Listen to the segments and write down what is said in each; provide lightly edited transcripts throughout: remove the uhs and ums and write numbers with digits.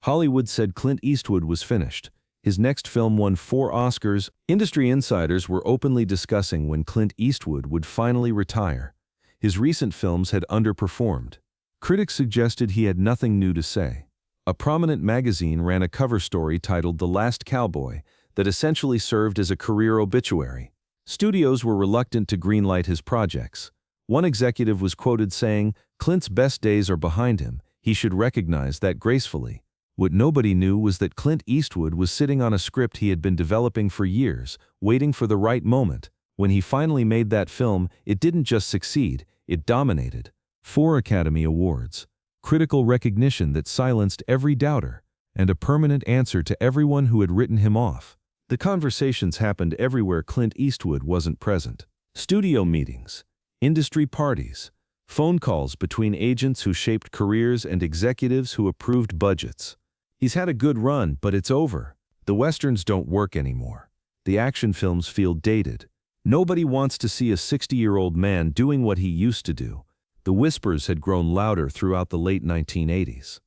Hollywood said Clint Eastwood was finished. His next film won 4 Oscars. Industry insiders were openly discussing when Clint Eastwood would finally retire. His recent films had underperformed. Critics suggested he had nothing new to say. A prominent magazine ran a cover story titled The Last Cowboy that essentially served as a career obituary. Studios were reluctant to greenlight his projects. One executive was quoted saying, "Clint's best days are behind him. He should recognize that gracefully." What nobody knew was that Clint Eastwood was sitting on a script he had been developing for years, waiting for the right moment. When he finally made that film, it didn't just succeed, it dominated. 4 Academy Awards, critical recognition that silenced every doubter, and a permanent answer to everyone who had written him off. The conversations happened everywhere Clint Eastwood wasn't present. Studio meetings, industry parties, phone calls between agents who shaped careers and executives who approved budgets. He's had a good run, but it's over. The westerns don't work anymore. The action films feel dated. Nobody wants to see a 60-year-old man doing what he used to do. The whispers had grown louder throughout the late 1980s.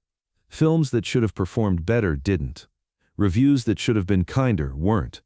Films that should have performed better didn't. Reviews that should have been kinder weren't.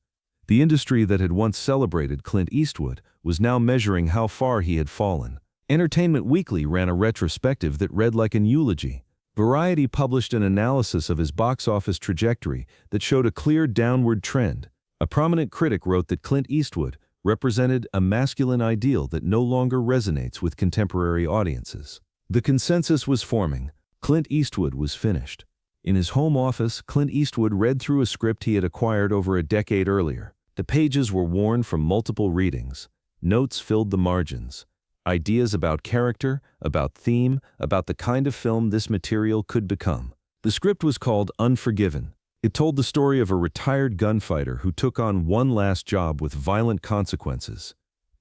The industry that had once celebrated Clint Eastwood was now measuring how far he had fallen. Entertainment Weekly ran a retrospective that read like an eulogy. Variety published an analysis of his box office trajectory that showed a clear downward trend. A prominent critic wrote that Clint Eastwood represented a masculine ideal that no longer resonates with contemporary audiences. The consensus was forming. Clint Eastwood was finished. In his home office, Clint Eastwood read through a script he had acquired over a decade earlier. The pages were worn from multiple readings. Notes filled the margins. Ideas about character, about theme, about the kind of film this material could become. The script was called Unforgiven. It told the story of a retired gunfighter who took on one last job with violent consequences.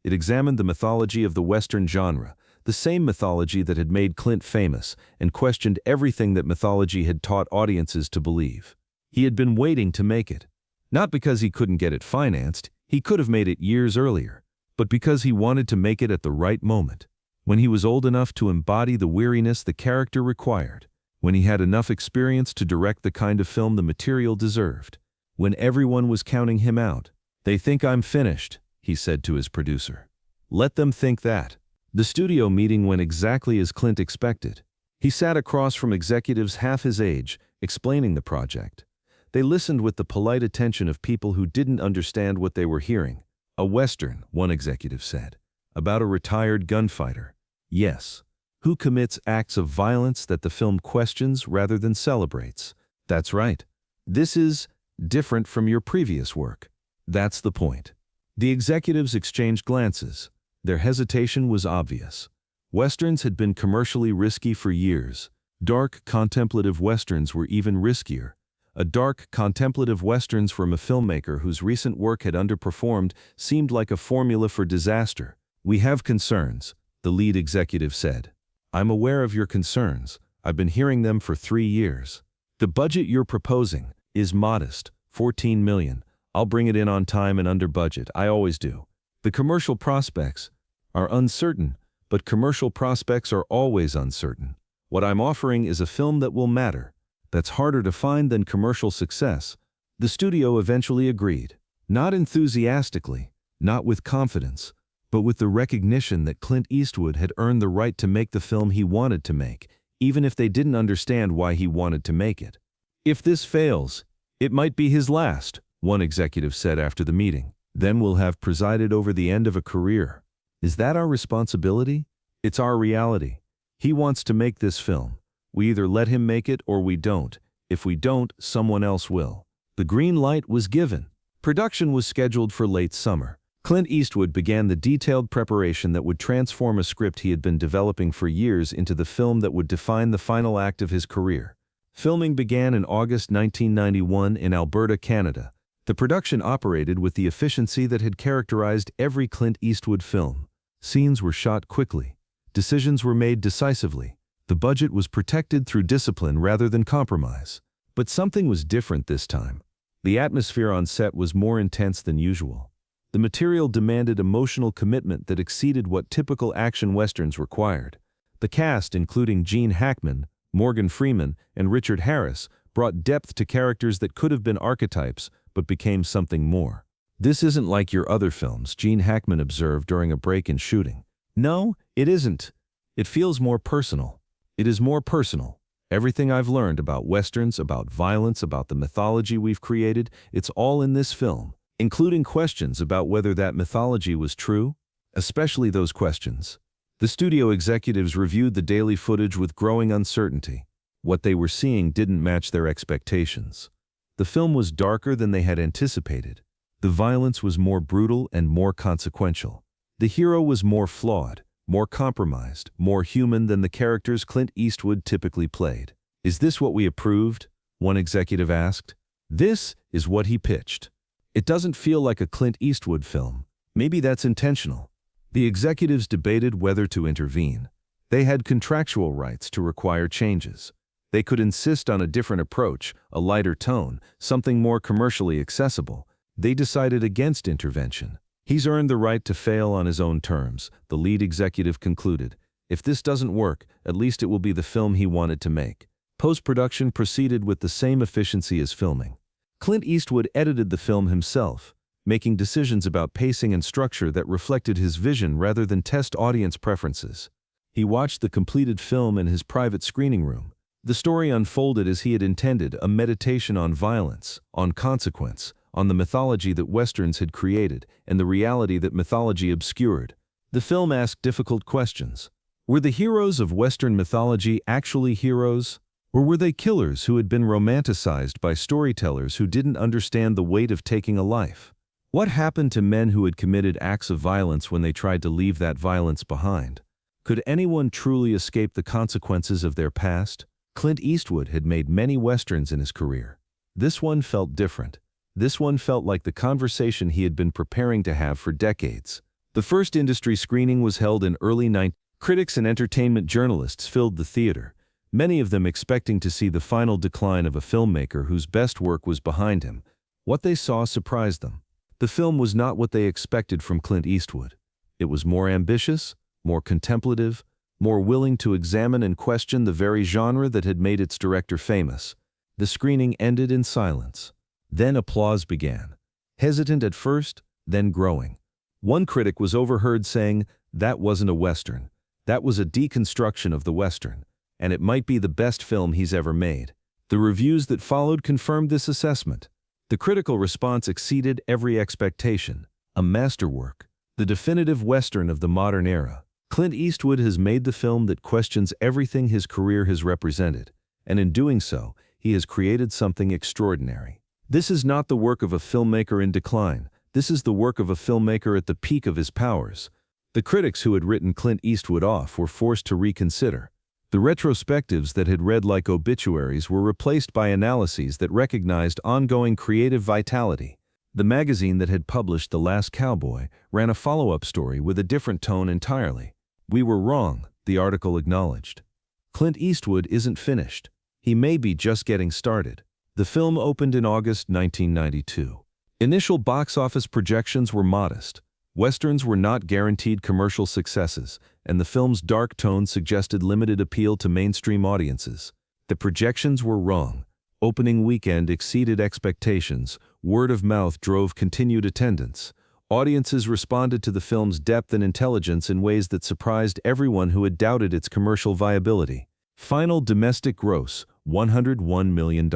It examined the mythology of the Western genre, the same mythology that had made Clint famous, and questioned everything that mythology had taught audiences to believe. He had been waiting to make it. Not because he couldn't get it financed, he could have made it years earlier, but because he wanted to make it at the right moment, when he was old enough to embody the weariness the character required, when he had enough experience to direct the kind of film the material deserved, when everyone was counting him out. "They think I'm finished," he said to his producer. "Let them think that." The studio meeting went exactly as Clint expected. He sat across from executives half his age, explaining the project. They listened with the polite attention of people who didn't understand what they were hearing. "A Western," one executive said, "about a retired gunfighter. Yes. Who commits acts of violence that the film questions rather than celebrates. That's right. This is different from your previous work. That's the point." The executives exchanged glances. Their hesitation was obvious. Westerns had been commercially risky for years. Dark, contemplative westerns were even riskier. A dark, contemplative westerns from a filmmaker whose recent work had underperformed seemed like a formula for disaster. "We have concerns," the lead executive said. "I'm aware of your concerns. I've been hearing them for 3 years. The budget you're proposing is modest, $14 million. I'll bring it in on time and under budget. I always do. The commercial prospects are uncertain, but commercial prospects are always uncertain. What I'm offering is a film that will matter. That's harder to find than commercial success." The studio eventually agreed. Not enthusiastically, not with confidence, but with the recognition that Clint Eastwood had earned the right to make the film he wanted to make, even if they didn't understand why he wanted to make it. "If this fails, it might be his last," one executive said after the meeting. "Then we'll have presided over the end of a career. Is that our responsibility? It's our reality. He wants to make this film. We either let him make it or we don't. If we don't, someone else will." The green light was given. Production was scheduled for late summer. Clint Eastwood began the detailed preparation that would transform a script he had been developing for years into the film that would define the final act of his career. Filming began in August 1991 in Alberta, Canada. The production operated with the efficiency that had characterized every Clint Eastwood film. Scenes were shot quickly. Decisions were made decisively. The budget was protected through discipline rather than compromise. But something was different this time. The atmosphere on set was more intense than usual. The material demanded emotional commitment that exceeded what typical action westerns required. The cast, including Gene Hackman, Morgan Freeman, and Richard Harris, brought depth to characters that could have been archetypes but became something more. "This isn't like your other films," Gene Hackman observed during a break in shooting. "No, it isn't. It feels more personal. It is more personal. Everything I've learned about Westerns, about violence, about the mythology we've created, it's all in this film, including questions about whether that mythology was true, especially those questions." The studio executives reviewed the daily footage with growing uncertainty. What they were seeing didn't match their expectations. The film was darker than they had anticipated. The violence was more brutal and more consequential. The hero was more flawed, more compromised, more human than the characters Clint Eastwood typically played. "Is this what we approved?" one executive asked. "This is what he pitched. It doesn't feel like a Clint Eastwood film. Maybe that's intentional." The executives debated whether to intervene. They had contractual rights to require changes. They could insist on a different approach, a lighter tone, something more commercially accessible. They decided against intervention. "He's earned the right to fail on his own terms," the lead executive concluded. "If this doesn't work, at least it will be the film he wanted to make." Post-production proceeded with the same efficiency as filming. Clint Eastwood edited the film himself, making decisions about pacing and structure that reflected his vision rather than test audience preferences. He watched the completed film in his private screening room. The story unfolded as he had intended, a meditation on violence, on consequence, on the mythology that Westerns had created, and the reality that mythology obscured. The film asked difficult questions. Were the heroes of Western mythology actually heroes? Or were they killers who had been romanticized by storytellers who didn't understand the weight of taking a life? What happened to men who had committed acts of violence when they tried to leave that violence behind? Could anyone truly escape the consequences of their past? Clint Eastwood had made many Westerns in his career. This one felt different. This one felt like the conversation he had been preparing to have for decades. The first industry screening was held in early 1990s. Critics and entertainment journalists filled the theater, many of them expecting to see the final decline of a filmmaker whose best work was behind him. What they saw surprised them. The film was not what they expected from Clint Eastwood. It was more ambitious, more contemplative, more willing to examine and question the very genre that had made its director famous. The screening ended in silence. Then applause began. Hesitant at first, then growing. One critic was overheard saying, "That wasn't a Western. That was a deconstruction of the Western, and it might be the best film he's ever made." The reviews that followed confirmed this assessment. The critical response exceeded every expectation. A masterwork. The definitive Western of the modern era. Clint Eastwood has made the film that questions everything his career has represented, and in doing so, he has created something extraordinary. This is not the work of a filmmaker in decline. This is the work of a filmmaker at the peak of his powers. The critics who had written Clint Eastwood off were forced to reconsider. The retrospectives that had read like obituaries were replaced by analyses that recognized ongoing creative vitality. The magazine that had published The Last Cowboy ran a follow-up story with a different tone entirely. "We were wrong," the article acknowledged. Clint Eastwood isn't finished. He may be just getting started. The film opened in August 1992. Initial box office projections were modest. Westerns were not guaranteed commercial successes, and the film's dark tone suggested limited appeal to mainstream audiences. The projections were wrong. Opening weekend exceeded expectations. Word of mouth drove continued attendance. Audiences responded to the film's depth and intelligence in ways that surprised everyone who had doubted its commercial viability. Final domestic gross, $101 million.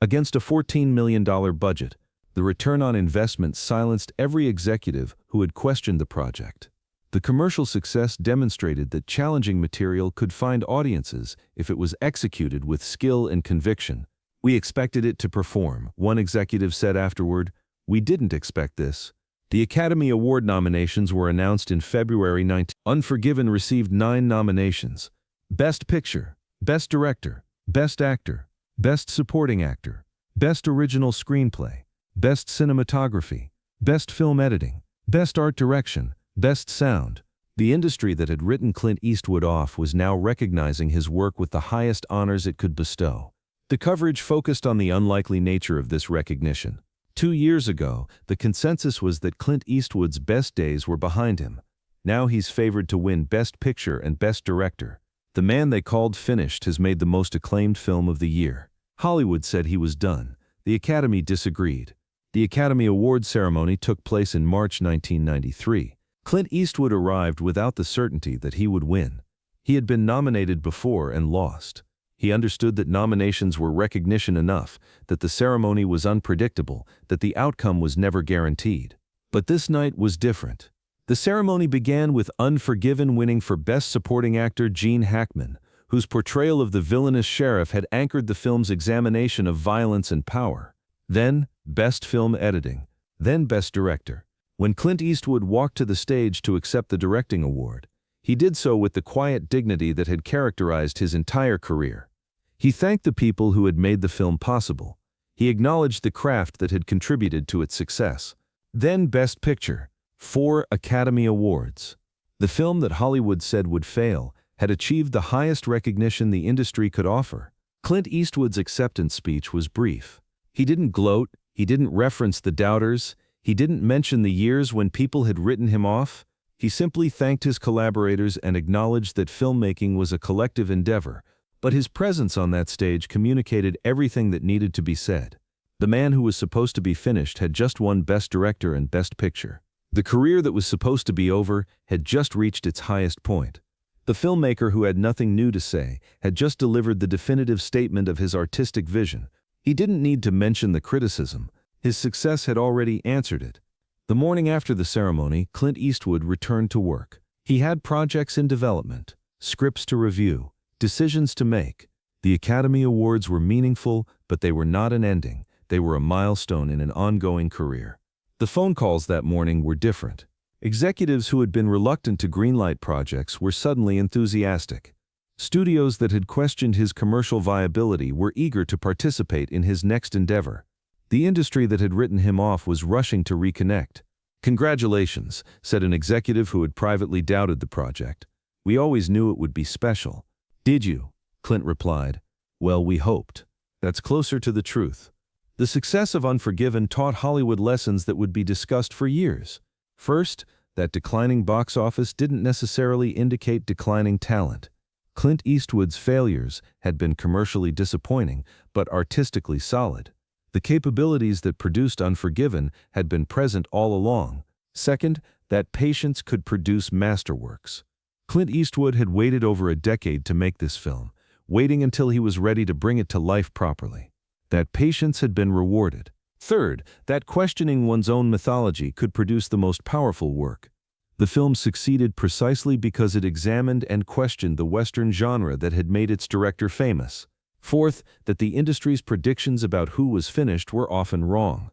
Against a $14 million budget, the return on investment silenced every executive who had questioned the project. The commercial success demonstrated that challenging material could find audiences if it was executed with skill and conviction. "We expected it to perform," one executive said afterward. "We didn't expect this." The Academy Award nominations were announced in February 19. Unforgiven received 9 nominations. Best Picture, Best Director, Best Actor, Best Supporting Actor, Best Original Screenplay, Best Cinematography, Best Film Editing, Best Art Direction, Best Sound. The industry that had written Clint Eastwood off was now recognizing his work with the highest honors it could bestow. The coverage focused on the unlikely nature of this recognition. 2 years ago, the consensus was that Clint Eastwood's best days were behind him. Now he's favored to win Best Picture and Best Director. The man they called finished has made the most acclaimed film of the year. Hollywood said he was done. The Academy disagreed. The Academy Awards ceremony took place in March 1993. Clint Eastwood arrived without the certainty that he would win. He had been nominated before and lost. He understood that nominations were recognition enough, that the ceremony was unpredictable, that the outcome was never guaranteed. But this night was different. The ceremony began with Unforgiven winning for Best Supporting Actor Gene Hackman, whose portrayal of the villainous sheriff had anchored the film's examination of violence and power. Then, Best Film Editing. Then Best Director. When Clint Eastwood walked to the stage to accept the directing award, he did so with the quiet dignity that had characterized his entire career. He thanked the people who had made the film possible. He acknowledged the craft that had contributed to its success. Then Best Picture. 4 Academy Awards. The film that Hollywood said would fail had achieved the highest recognition the industry could offer. Clint Eastwood's acceptance speech was brief. He didn't gloat, he didn't reference the doubters, he didn't mention the years when people had written him off. He simply thanked his collaborators and acknowledged that filmmaking was a collective endeavor, but his presence on that stage communicated everything that needed to be said. The man who was supposed to be finished had just won Best Director and Best Picture. The career that was supposed to be over had just reached its highest point. The filmmaker who had nothing new to say had just delivered the definitive statement of his artistic vision. He didn't need to mention the criticism. His success had already answered it. The morning after the ceremony, Clint Eastwood returned to work. He had projects in development, scripts to review, decisions to make. The Academy Awards were meaningful, but they were not an ending. They were a milestone in an ongoing career. The phone calls that morning were different. Executives who had been reluctant to greenlight projects were suddenly enthusiastic. Studios that had questioned his commercial viability were eager to participate in his next endeavor. The industry that had written him off was rushing to reconnect. "Congratulations," said an executive who had privately doubted the project. "We always knew it would be special." "Did you?" Clint replied. "Well, we hoped." That's closer to the truth. The success of Unforgiven taught Hollywood lessons that would be discussed for years. First, that declining box office didn't necessarily indicate declining talent. Clint Eastwood's failures had been commercially disappointing, but artistically solid. The capabilities that produced Unforgiven had been present all along. Second, that patience could produce masterworks. Clint Eastwood had waited over a decade to make this film, waiting until he was ready to bring it to life properly. That patience had been rewarded. Third, that questioning one's own mythology could produce the most powerful work. The film succeeded precisely because it examined and questioned the Western genre that had made its director famous. Fourth, that the industry's predictions about who was finished were often wrong.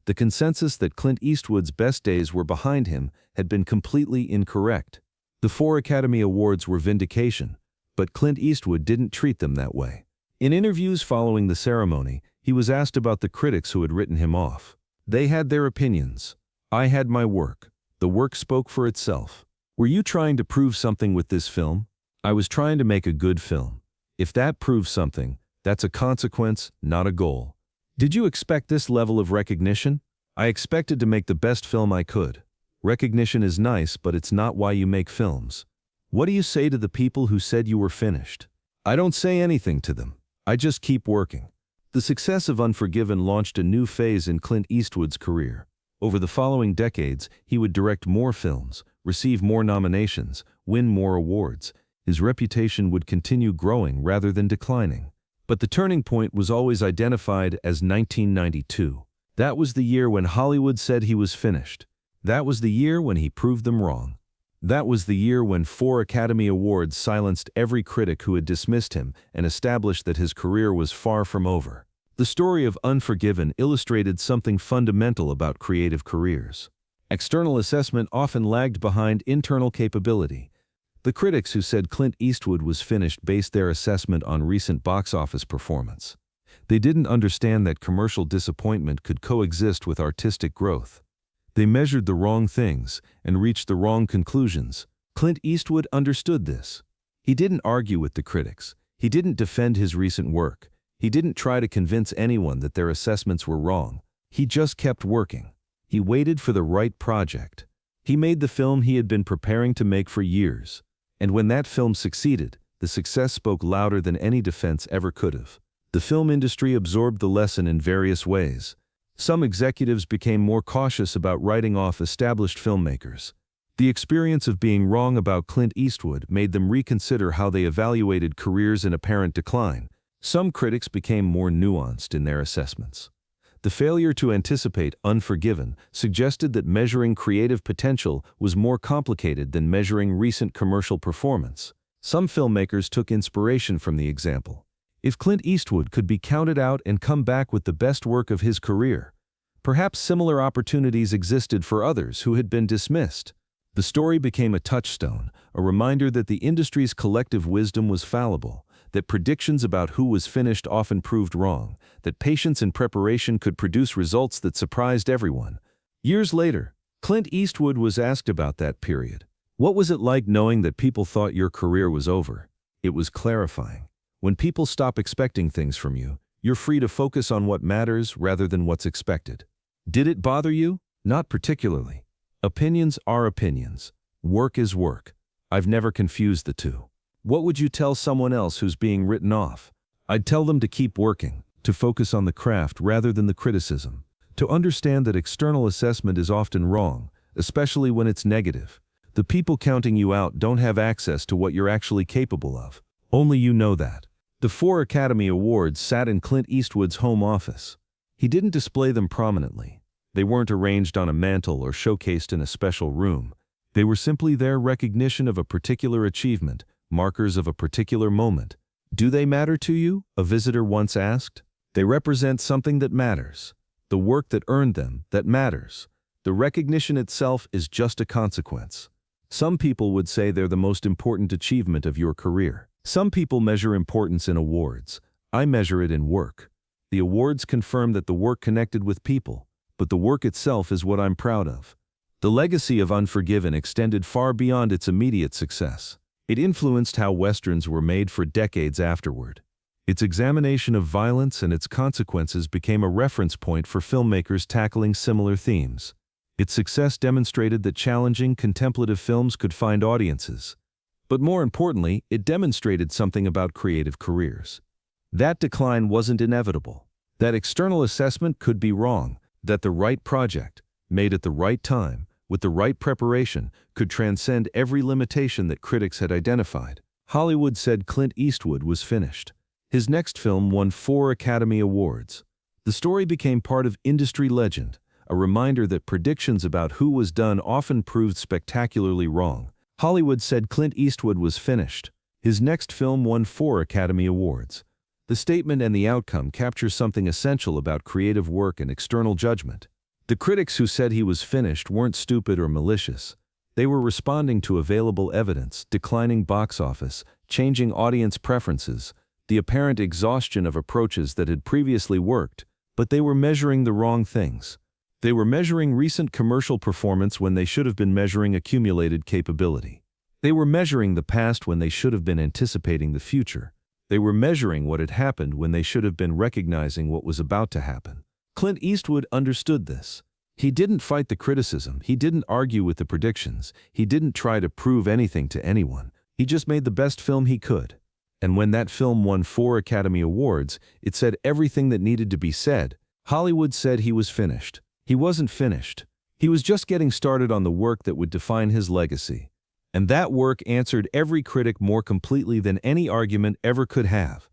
The consensus that Clint Eastwood's best days were behind him had been completely incorrect. The 4 Academy Awards were vindication, but Clint Eastwood didn't treat them that way. In interviews following the ceremony, he was asked about the critics who had written him off. They had their opinions. I had my work. The work spoke for itself. Were you trying to prove something with this film? I was trying to make a good film. If that proves something, that's a consequence, not a goal. Did you expect this level of recognition? I expected to make the best film I could. Recognition is nice, but it's not why you make films. What do you say to the people who said you were finished? I don't say anything to them. I just keep working. The success of Unforgiven launched a new phase in Clint Eastwood's career. Over the following decades, he would direct more films, receive more nominations, win more awards. His reputation would continue growing rather than declining. But the turning point was always identified as 1992. That was the year when Hollywood said he was finished. That was the year when he proved them wrong. That was the year when 4 Academy Awards silenced every critic who had dismissed him and established that his career was far from over. The story of Unforgiven illustrated something fundamental about creative careers. External assessment often lagged behind internal capability. The critics who said Clint Eastwood was finished based their assessment on recent box office performance. They didn't understand that commercial disappointment could coexist with artistic growth. They measured the wrong things and reached the wrong conclusions. Clint Eastwood understood this. He didn't argue with the critics. He didn't defend his recent work. He didn't try to convince anyone that their assessments were wrong. He just kept working. He waited for the right project. He made the film he had been preparing to make for years. And when that film succeeded, the success spoke louder than any defense ever could have. The film industry absorbed the lesson in various ways. Some executives became more cautious about writing off established filmmakers. The experience of being wrong about Clint Eastwood made them reconsider how they evaluated careers in apparent decline. Some critics became more nuanced in their assessments. The failure to anticipate Unforgiven suggested that measuring creative potential was more complicated than measuring recent commercial performance. Some filmmakers took inspiration from the example. If Clint Eastwood could be counted out and come back with the best work of his career, perhaps similar opportunities existed for others who had been dismissed. The story became a touchstone, a reminder that the industry's collective wisdom was fallible, that predictions about who was finished often proved wrong, that patience and preparation could produce results that surprised everyone. Years later, Clint Eastwood was asked about that period. What was it like knowing that people thought your career was over? It was clarifying. When people stop expecting things from you, you're free to focus on what matters rather than what's expected. Did it bother you? Not particularly. Opinions are opinions. Work is work. I've never confused the two. What would you tell someone else who's being written off? I'd tell them to keep working, to focus on the craft rather than the criticism, to understand that external assessment is often wrong, especially when it's negative. The people counting you out don't have access to what you're actually capable of. Only you know that. The 4 Academy Awards sat in Clint Eastwood's home office. He didn't display them prominently. They weren't arranged on a mantle or showcased in a special room. They were simply their recognition of a particular achievement, markers of a particular moment. Do they matter to you? A visitor once asked. They represent something that matters. The work that earned them, that matters. The recognition itself is just a consequence. Some people would say they're the most important achievement of your career. Some people measure importance in awards. I measure it in work. The awards confirm that the work connected with people, but the work itself is what I'm proud of. The legacy of Unforgiven extended far beyond its immediate success. It influenced how Westerns were made for decades afterward. Its examination of violence and its consequences became a reference point for filmmakers tackling similar themes. Its success demonstrated that challenging, contemplative films could find audiences. But more importantly, it demonstrated something about creative careers. That decline wasn't inevitable. That external assessment could be wrong. That the right project, made at the right time, with the right preparation, could transcend every limitation that critics had identified. Hollywood said Clint Eastwood was finished. His next film won 4 Academy Awards. The story became part of industry legend, a reminder that predictions about who was done often proved spectacularly wrong. Hollywood said Clint Eastwood was finished. His next film won 4 Academy Awards. The statement and the outcome capture something essential about creative work and external judgment. The critics who said he was finished weren't stupid or malicious. They were responding to available evidence, declining box office, changing audience preferences, the apparent exhaustion of approaches that had previously worked, but they were measuring the wrong things. They were measuring recent commercial performance when they should have been measuring accumulated capability. They were measuring the past when they should have been anticipating the future. They were measuring what had happened when they should have been recognizing what was about to happen. Clint Eastwood understood this. He didn't fight the criticism. He didn't argue with the predictions. He didn't try to prove anything to anyone. He just made the best film he could. And when that film won 4 Academy Awards, it said everything that needed to be said. Hollywood said he was finished. He wasn't finished. He was just getting started on the work that would define his legacy. And that work answered every critic more completely than any argument ever could have.